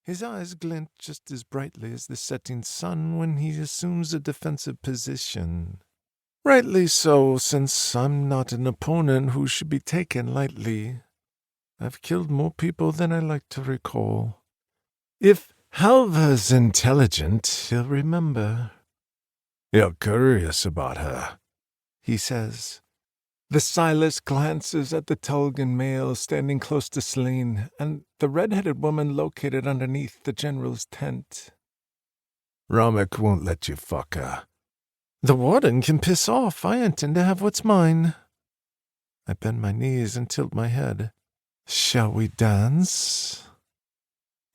His eyes glint just as brightly as the setting sun when he assumes a defensive position. Rightly so, since I'm not an opponent who should be taken lightly. I've killed more people than I like to recall. If Halva's intelligent, he'll remember. You're curious about her, he says. The Silas glances at the Tulgan male standing close to Selene and the red-headed woman located underneath the general's tent. Ramek won't let you fuck her. The warden can piss off. I intend to have what's mine. I bend my knees and tilt my head. Shall we dance?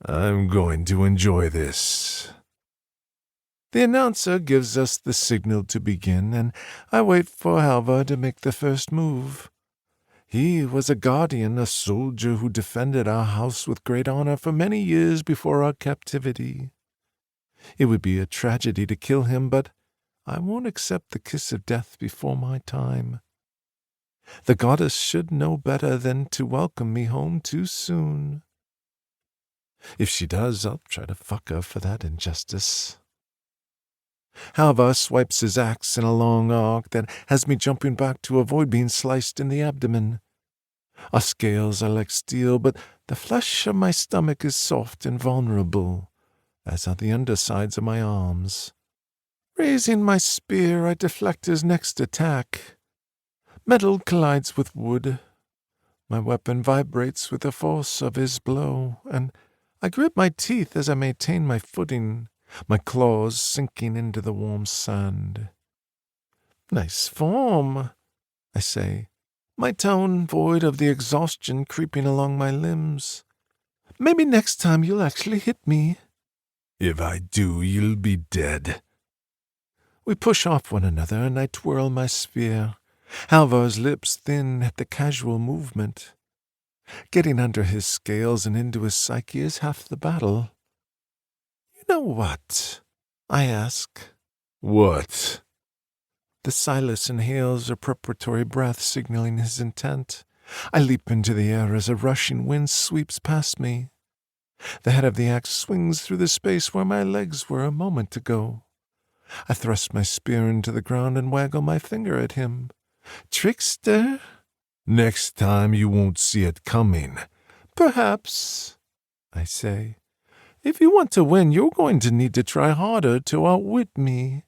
I'm going to enjoy this. The announcer gives us the signal to begin, and I wait for Halva to make the first move. He was a guardian, a soldier who defended our house with great honor for many years before our captivity. It would be a tragedy to kill him, but I won't accept the kiss of death before my time. The goddess should know better than to welcome me home too soon. If she does, I'll try to fuck her for that injustice. Halva swipes his axe in a long arc that has me jumping back to avoid being sliced in the abdomen. Our scales are like steel, but the flesh of my stomach is soft and vulnerable, as are the undersides of my arms. Raising my spear, I deflect his next attack. Metal collides with wood. My weapon vibrates with the force of his blow, and I grip my teeth as I maintain my footing, my claws sinking into the warm sand. Nice form, I say, my tone void of the exhaustion creeping along my limbs. Maybe next time you'll actually hit me. If I do, you'll be dead. We push off one another, and I twirl my spear. Halvar's lips thin at the casual movement. Getting under his scales and into his psyche is half the battle. You know what? I ask. What? The Silas inhales a preparatory breath, signaling his intent. I leap into the air as a rushing wind sweeps past me. The head of the axe swings through the space where my legs were a moment ago. I thrust my spear into the ground and waggle my finger at him. Trickster? Next time you won't see it coming. Perhaps, I say. If you want to win, you're going to need to try harder to outwit me.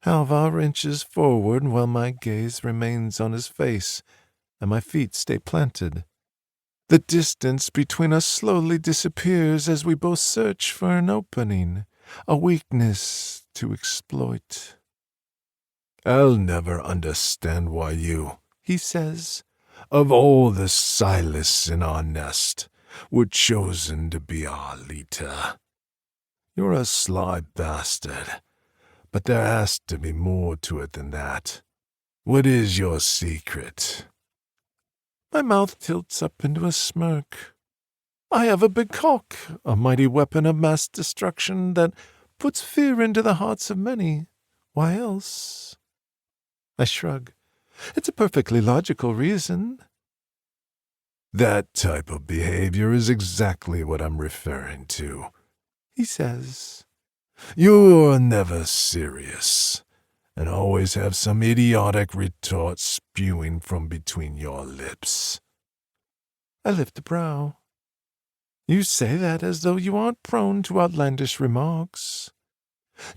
Halvar inches forward while my gaze remains on his face, and my feet stay planted. The distance between us slowly disappears as we both search for an opening, a weakness to exploit. I'll never understand why you, he says, of all the Silas in our nest, were chosen to be our leader. You're a sly bastard, but there has to be more to it than that. What is your secret? My mouth tilts up into a smirk. I have a big cock, a mighty weapon of mass destruction that puts fear into the hearts of many. Why else? I shrug. It's a perfectly logical reason. That type of behavior is exactly what I'm referring to, he says. You're never serious, and always have some idiotic retort spewing from between your lips. I lift a brow. You say that as though you aren't prone to outlandish remarks.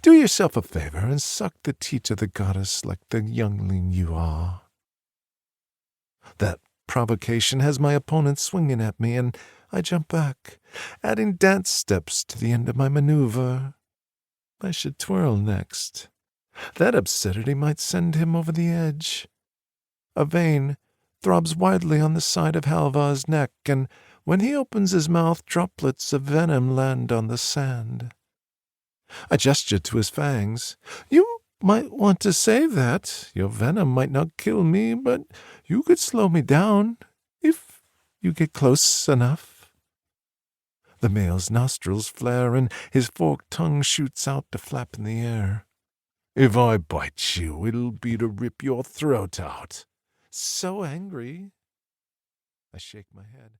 Do yourself a favor and suck the teat of the goddess like the youngling you are. That provocation has my opponent swinging at me, and I jump back, adding dance steps to the end of my maneuver. I should twirl next. That absurdity might send him over the edge. A vein throbs widely on the side of Halvar's neck, and when he opens his mouth, droplets of venom land on the sand. I gesture to his fangs. You might want to save that. Your venom might not kill me, but you could slow me down if you get close enough. The male's nostrils flare, and his forked tongue shoots out to flap in the air. If I bite you, it'll be to rip your throat out. So angry. I shake my head.